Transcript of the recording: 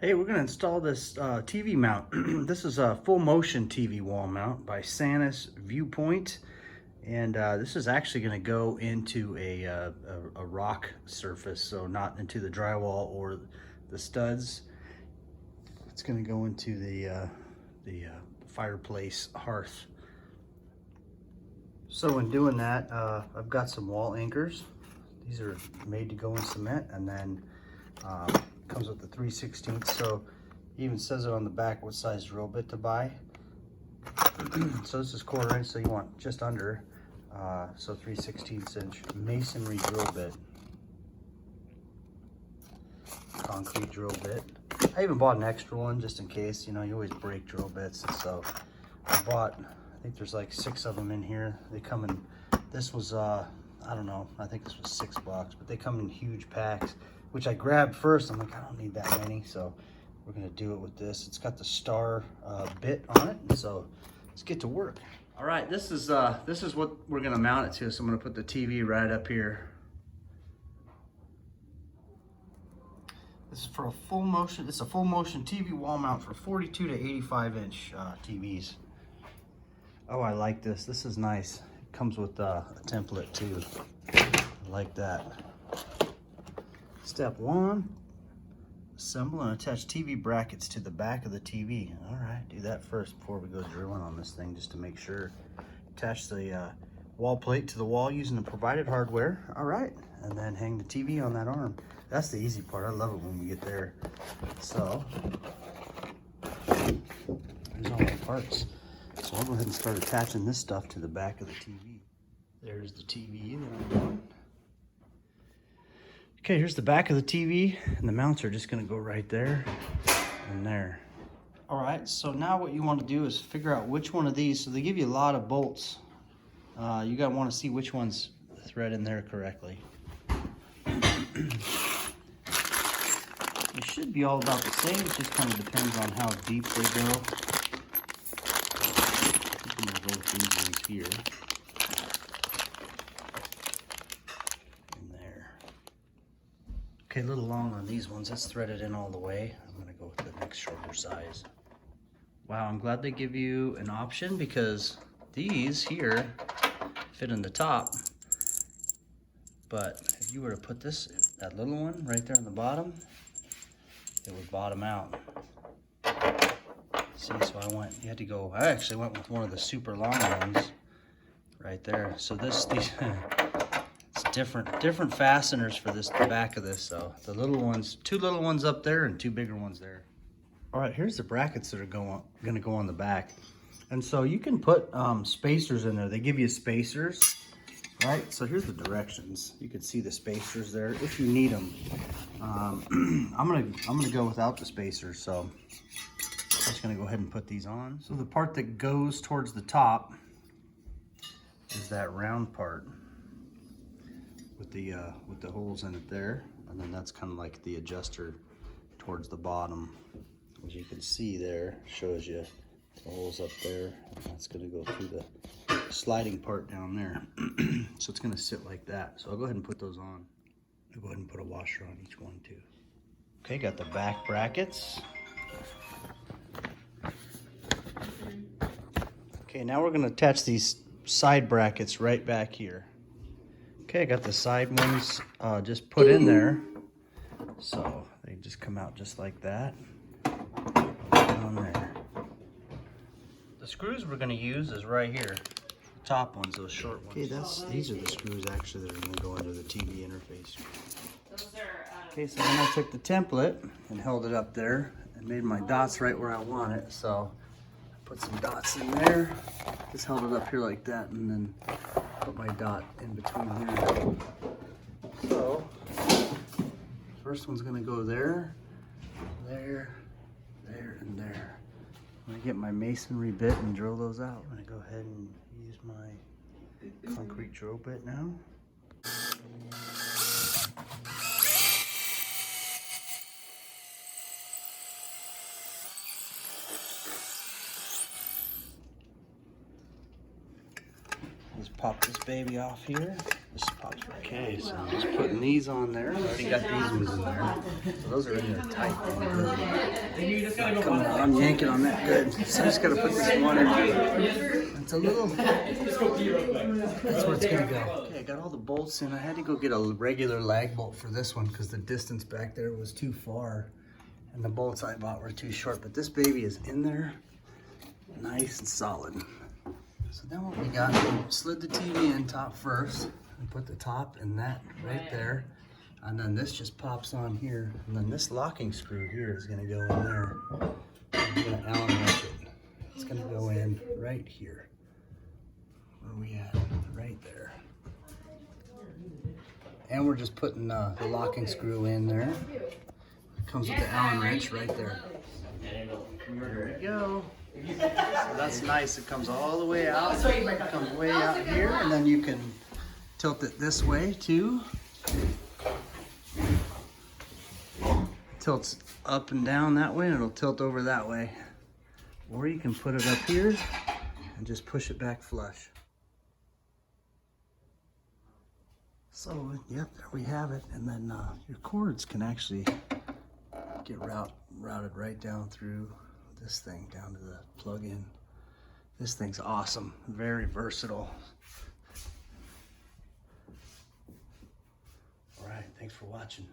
Hey, we're going to install this TV mount. This is a full motion TV wall mount by Sanus Viewpoint. And this is actually going to go into a rock surface, so not into the drywall or the studs. It's going to go into the fireplace hearth. So in doing that, I've got some wall anchors. These are made to go in cement, and then comes with the 3/16. So it even says it on the back what size drill bit to buy. So this is 1/4 inch, so you want just under. So 3/16 inch masonry drill bit, concrete drill bit. I even bought an extra one just in case, you know, you always break drill bits. So I bought, I think there's like 6 of them in here. They come in, this was, I don't know, I think this was $6, but they come in huge packs, which I grabbed first. I'm like, I don't need that many. So we're gonna do it with this. It's got the star bit on it. So let's get to work. All right, this is what we're gonna mount it to. So I'm gonna put the TV right up here. This is for a full motion. It's a full motion TV wall mount for 42 to 85 inch TVs. Oh, I like this. This is nice. It comes with a template too. I like that. Step 1, assemble and attach TV brackets to the back of the TV. All right, do that first before we go drilling on this thing, just to make sure. Attach the wall plate to the wall using the provided hardware. All right, and then hang the TV on that arm. That's the easy part. I love it when we get there. So there's all the parts. So I'll go ahead and start attaching this stuff to the back of the TV. There's the TV. Okay, here's the back of the TV, and the mounts are just gonna go right there and there. All right, so now what you want to do is figure out which one of these. So they give you a lot of bolts. You gotta want to see which ones thread in there correctly. They should be all about the same. It just kind of depends on how deep they go. I'm gonna go with these ones here. And there. Okay, a little long on these ones. That's threaded in all the way. I'm gonna go with the next shorter size. Wow, I'm glad they give you an option, because these here fit in the top. But if you were to put this, that little one right there on the bottom, it would bottom out. See, so I actually went with one of the super long ones right there. So these, it's different fasteners for this, the back of this. So the little ones, 2 little ones up there and 2 bigger ones there. All right, here's the brackets that are gonna go on the back. And so you can put spacers in there. They give you spacers, right? So here's the directions. You can see the spacers there if you need them. I'm gonna go without the spacers, so I'm just gonna go ahead and put these on. So the part that goes towards the top is that round part with the holes in it there, and then that's kind of like the adjuster towards the bottom. As you can see there, shows you the holes up there. That's gonna go through the sliding part down there. So it's gonna sit like that. So I'll go ahead and put those on. I'll go ahead and put a washer on each one too. Okay, got the back brackets. Okay, now we're gonna attach these side brackets right back here. Okay, I got the side ones just put in there. So they just come out just like that. On there. The screws we're going to use is right here. The top ones, those short ones. Okay, these are the screws actually that are going to go into the TV interface. Okay, so then I took the template and held it up there and made my dots right where I want it. So I put some dots in there, just held it up here like that, and then put my dot in between here. So first one's going to go there, there, there, and there. I'm gonna get my masonry bit and drill those out. I'm gonna go ahead and use my concrete drill bit now. These pop this baby off here. This pops right. Okay, so I'm just putting these on there. I already got these ones in there. So those are in there tight and good. Coming out. I'm yanking on that good. So I just gotta put this one in there. It's a little, that's where it's gonna go. Okay, I got all the bolts in. I had to go get a regular lag bolt for this one because the distance back there was too far. And the bolts I bought were too short, but this baby is in there, nice and solid. So then what we got, we slid the TV in top first, and put the top in that right there. And then this just pops on here. And then this locking screw here is gonna go in there. I'm gonna Allen wrench it. It's gonna go in right here. Where we at? Right there. And we're just putting the locking screw in there. It comes with the Allen wrench right there. There we go. So that's nice. It comes all the way out. It comes way out here, and then you can tilt it this way too. Tilts up and down that way, and it'll tilt over that way. Or you can put it up here and just push it back flush. So, yep, there we have it. And then your cords can actually get routed right down through this thing, down to the plug-in. This thing's awesome, very versatile. All right, thanks for watching.